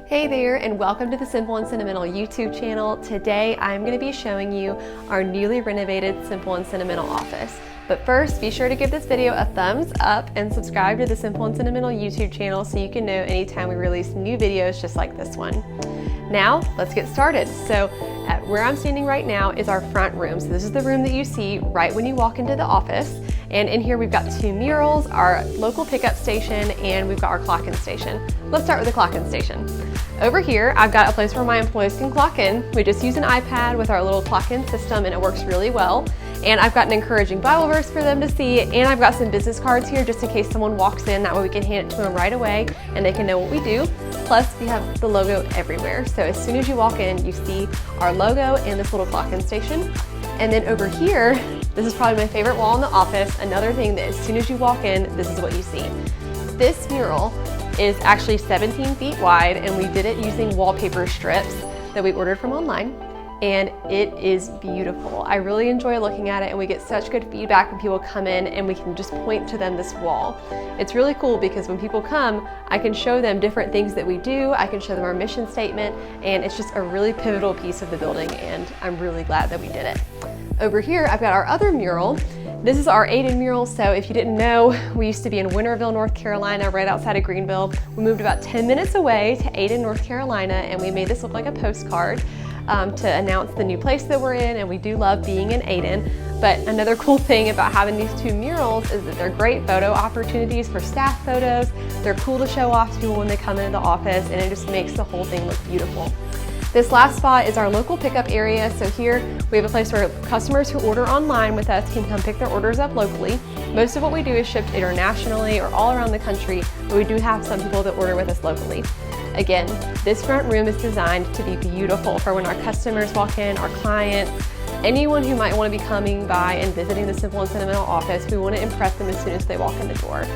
Hey there, and welcome to the Simple and Sentimental YouTube channel. Today I'm going to be showing you our newly renovated Simple and Sentimental office. But first, be sure to give this video a thumbs up and subscribe to the Simple and Sentimental YouTube channel so you can know anytime we release new videos just like this one. Now, let's get started. So, where I'm standing right now is our front room. So this is the room that you see right when you walk into the office. And in here we've got two murals, our local pickup station, and we've got our clock-in station. Let's start with the clock-in station. Over here, I've got a place where my employees can clock in. We just use an iPad with our little clock-in system and it works really well. And I've got an encouraging Bible verse for them to see, and I've got some business cards here just in case someone walks in. That way we can hand it to them right away and they can know what we do. Plus, we have the logo everywhere. So as soon as you walk in, you see our logo and this little clock-in station. And then over here, this is probably my favorite wall in the office. Another thing that as soon as you walk in, this is what you see. This mural is actually 17 feet wide, and we did it using wallpaper strips that we ordered from online. And it is beautiful. I really enjoy looking at it, and we get such good feedback when people come in and we can just point to them this wall. It's really cool because when people come, I can show them different things that we do, I can show them our mission statement, and it's just a really pivotal piece of the building, and I'm really glad that we did it. Over here, I've got our other mural. This is our Aiden mural. So if you didn't know, we used to be in Winterville, North Carolina, right outside of Greenville. We moved about 10 minutes away to Aiden, North Carolina, and we made this look like a postcard to announce the new place that we're in, and we do love being in Aiden. But another cool thing about having these two murals is that they're great photo opportunities for staff photos. They're cool to show off to people when they come into the office, and it just makes the whole thing look beautiful. This last spot is our local pickup area. So here we have a place where customers who order online with us can come pick their orders up locally. Most of what we do is shipped internationally or all around the country, but we do have some people that order with us locally. Again, this front room is designed to be beautiful for when our customers walk in, our clients, anyone who might want to be coming by and visiting the Simple and Sentimental office. We want to impress them as soon as they walk in the door.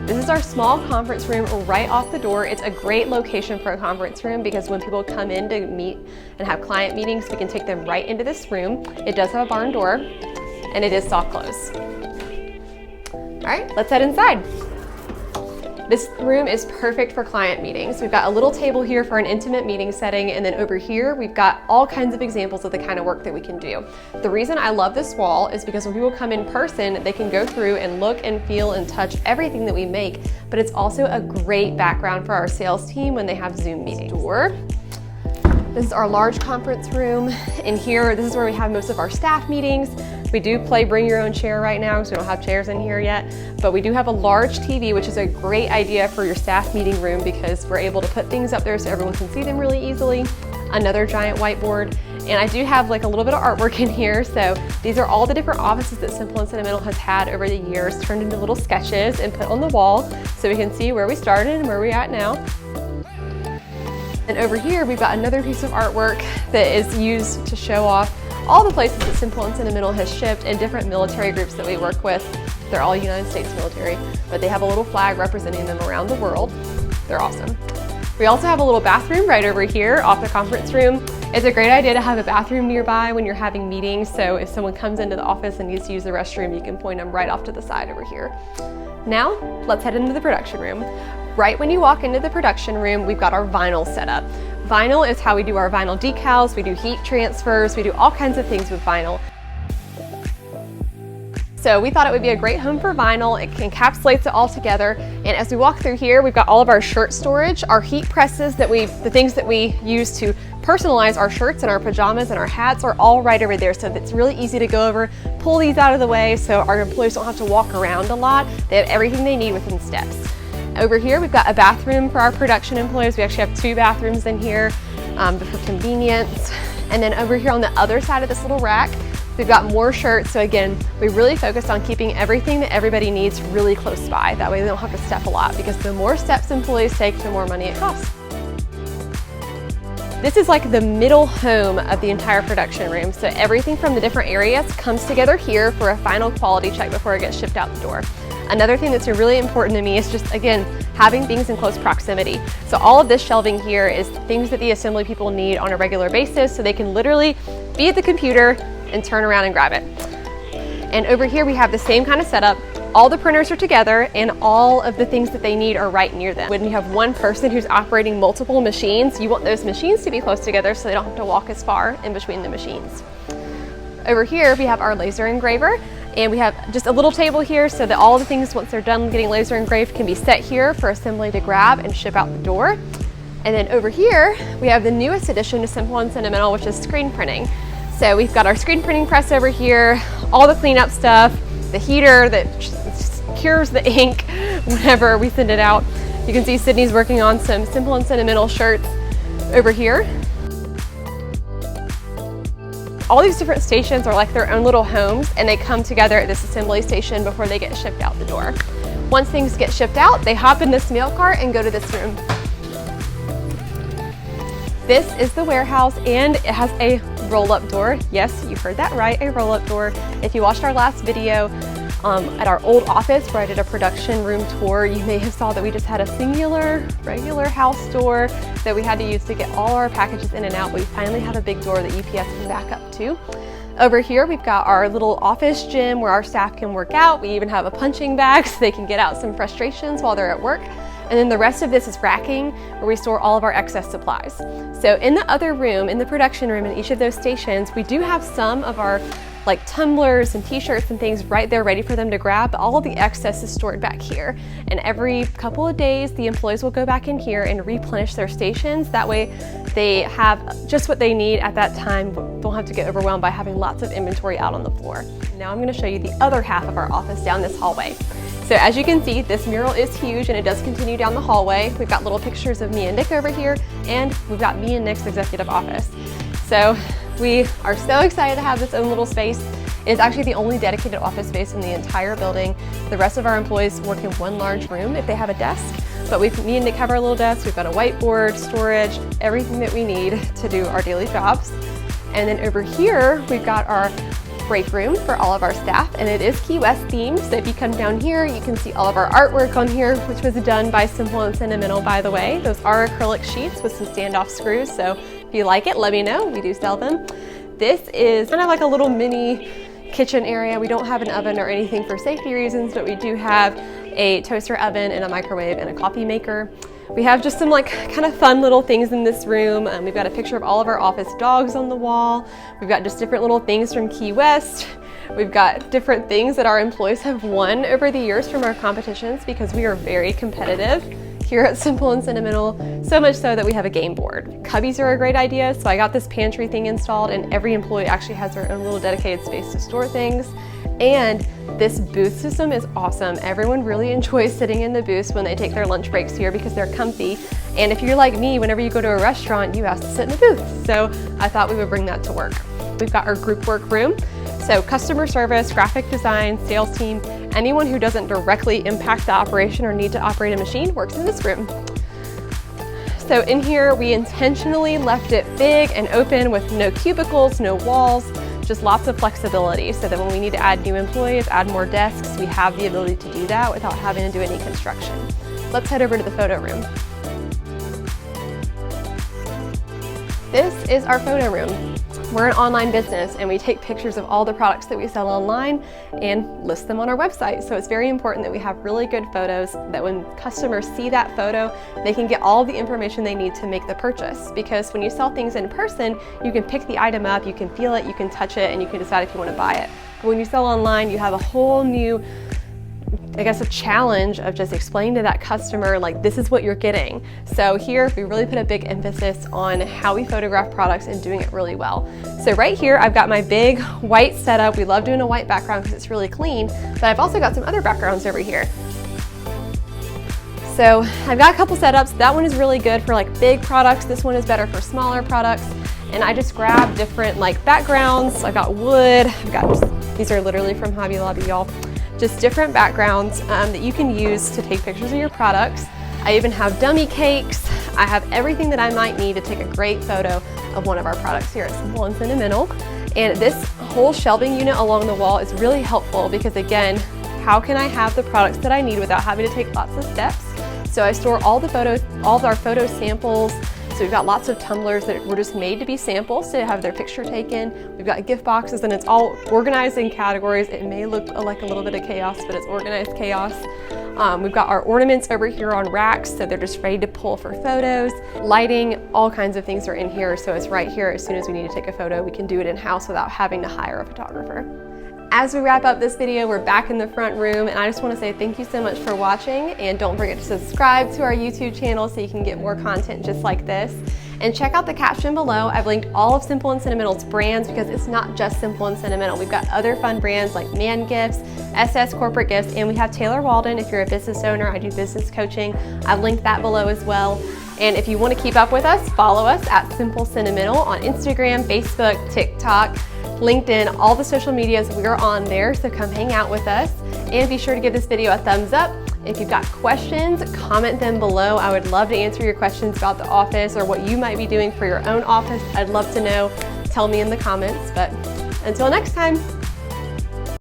This is our small conference room right off the door. It's a great location for a conference room because when people come in to meet and have client meetings, we can take them right into this room. It does have a barn door and it is soft close. All right, let's head inside. This room is perfect for client meetings. We've got a little table here for an intimate meeting setting, and then over here we've got all kinds of examples of the kind of work that we can do. The reason I love this wall is because when people come in person, they can go through and look and feel and touch everything that we make, but it's also a great background for our sales team when they have Zoom meetings. This is our large conference room. In here, this is where we have most of our staff meetings. We do play bring your own chair right now because we don't have chairs in here yet, but we do have a large TV, which is a great idea for your staff meeting room because we're able to put things up there so everyone can see them really easily. Another giant whiteboard. And I do have like a little bit of artwork in here. So these are all the different offices that Simple and Sentimental has had over the years, turned into little sketches and put on the wall so we can see where we started and where we're at now. And over here, we've got another piece of artwork that is used to show off all the places that Simple and Sentimental has shipped and different military groups that we work with. They're all United States military, but they have a little flag representing them around the world. They're awesome. We also have a little bathroom right over here off the conference room. It's a great idea to have a bathroom nearby when you're having meetings, so if someone comes into the office and needs to use the restroom, you can point them right off to the side over here. Now, let's head into the production room. Right when you walk into the production room, we've got our vinyl set up. Vinyl is how we do our vinyl decals, we do heat transfers, we do all kinds of things with vinyl. So we thought it would be a great home for vinyl. It encapsulates it all together. And as we walk through here, we've got all of our shirt storage, our heat presses, the things that we use to personalize our shirts and our pajamas and our hats are all right over there. So it's really easy to go over, pull these out of the way so our employees don't have to walk around a lot. They have everything they need within steps. Over here, we've got a bathroom for our production employees. We actually have 2 bathrooms in here for convenience. And then over here on the other side of this little rack, we've got more shirts. So again, we really focused on keeping everything that everybody needs really close by. That way they don't have to step a lot because the more steps employees take, the more money it costs. This is like the middle home of the entire production room. So everything from the different areas comes together here for a final quality check before it gets shipped out the door. Another thing that's really important to me is just, again, having things in close proximity. So all of this shelving here is things that the assembly people need on a regular basis so they can literally be at the computer and turn around and grab it. And over here we have the same kind of setup. all the printers are together and all of the things that they need are right near them. When you have one person who's operating multiple machines, you want those machines to be close together so they don't have to walk as far in between the machines. Over here, we have our laser engraver, and we have just a little table here so that all the things, once they're done getting laser engraved, can be set here for assembly to grab and ship out the door. And then over here, we have the newest addition to Simple and Sentimental, which is screen printing. So we've got our screen printing press over here, all the cleanup stuff, the heater that cures the ink whenever we send it out. You can see Sydney's working on some Simple and Sentimental shirts over here. All these different stations are like their own little homes, and they come together at this assembly station before they get shipped out the door. Once things get shipped out, they hop in this mail cart and go to this room. This is the warehouse, and it has a roll-up door. Yes, you heard that right, a roll-up door. If you watched our last video at our old office where I did a production room tour, you may have saw that we just had a singular, regular house door that we had to use to get all our packages in and out, but we finally have a big door that UPS can back up to. Over here, we've got our little office gym where our staff can work out. We even have a punching bag so they can get out some frustrations while they're at work. And then the rest of this is racking, where we store all of our excess supplies. So in the other room, in the production room, in each of those stations, we do have some of our like tumblers and t-shirts and things right there ready for them to grab, but all of the excess is stored back here. And every couple of days, the employees will go back in here and replenish their stations. That way they have just what they need at that time. Don't have to get overwhelmed by having lots of inventory out on the floor. Now I'm gonna show you the other half of our office down this hallway. So as you can see, this mural is huge and it does continue down the hallway. We've got little pictures of me and Nick over here, and we've got me and Nick's executive office. So we are so excited to have this own little space. It's actually the only dedicated office space in the entire building. The rest of our employees work in one large room if they have a desk, but me and Nick have our little desk. We've got a whiteboard, storage, everything that we need to do our daily jobs. And then over here, we've got our break room for all of our staff, and it is Key West themed. So if you come down here, you can see all of our artwork on here, which was done by Simple and Sentimental, by the way. Those are acrylic sheets with some standoff screws. So if you like it, let me know. We do sell them. This is kind of like a little mini kitchen area. We don't have an oven or anything for safety reasons, but we do have a toaster oven and a microwave and a coffee maker. We have just some like kind of fun little things in this room. We've got a picture of all of our office dogs on the wall. We've got just different little things from Key West. We've got different things that our employees have won over the years from our competitions, because we are very competitive here at Simple and Sentimental, so much so that we have a game board. Cubbies are a great idea, so I got this pantry thing installed, and every employee actually has their own little dedicated space to store things. And this booth system is awesome. Everyone really enjoys sitting in the booths when they take their lunch breaks here because they're comfy. And if you're like me, whenever you go to a restaurant, you have to sit in the booth. So I thought we would bring that to work. We've got our group work room. So customer service, graphic design, sales team, anyone who doesn't directly impact the operation or need to operate a machine works in this room. So in here, we intentionally left it big and open with no cubicles, no walls, just lots of flexibility, so that when we need to add new employees, add more desks, we have the ability to do that without having to do any construction. Let's head over to the photo room. This is our photo room. We're an online business, and we take pictures of all the products that we sell online and list them on our website. So it's very important that we have really good photos, that when customers see that photo, they can get all the information they need to make the purchase. Because when you sell things in person, you can pick the item up, you can feel it, you can touch it, and you can decide if you want to buy it. But when you sell online, you have a whole new, I guess, a challenge of just explaining to that customer, like, this is what you're getting. So here, we really put a big emphasis on how we photograph products and doing it really well. So right here, I've got my big white setup. We love doing a white background because it's really clean, but I've also got some other backgrounds over here. So I've got a couple setups. That one is really good for like big products. This one is better for smaller products. And I just grabbed different like backgrounds. I've got wood, these are literally from Hobby Lobby, y'all. Just different backgrounds that you can use to take pictures of your products. I even have dummy cakes. I have everything that I might need to take a great photo of one of our products here at Simple and Sentimental. And this whole shelving unit along the wall is really helpful because, again, how can I have the products that I need without having to take lots of steps? So I store all the photos, all of our photo samples, So we've got lots of tumblers that were just made to be samples to have their picture taken. We've got gift boxes, and it's all organized in categories. It may look like a little bit of chaos, but it's organized chaos. We've got our ornaments over here on racks, so they're just ready to pull for photos. Lighting, all kinds of things are in here, so it's right here. As soon as we need to take a photo, we can do it in-house without having to hire a photographer. As we wrap up this video, we're back in the front room, and I just want to say thank you so much for watching, and don't forget to subscribe to our YouTube channel so you can get more content just like this. And check out the caption below. I've linked all of Simple & Sentimental's brands because it's not just Simple & Sentimental. We've got other fun brands like Man Gifts, SS Corporate Gifts, and we have Taylor Walden. If you're a business owner, I do business coaching. I've linked that below as well. And if you want to keep up with us, follow us at Simple Sentimental on Instagram, Facebook, TikTok, LinkedIn, all the social medias, we're on there, so come hang out with us. And be sure to give this video a thumbs up. If you've got questions, comment them below. I would love to answer your questions about the office or what you might be doing for your own office. I'd love to know. Tell me in the comments, but until next time.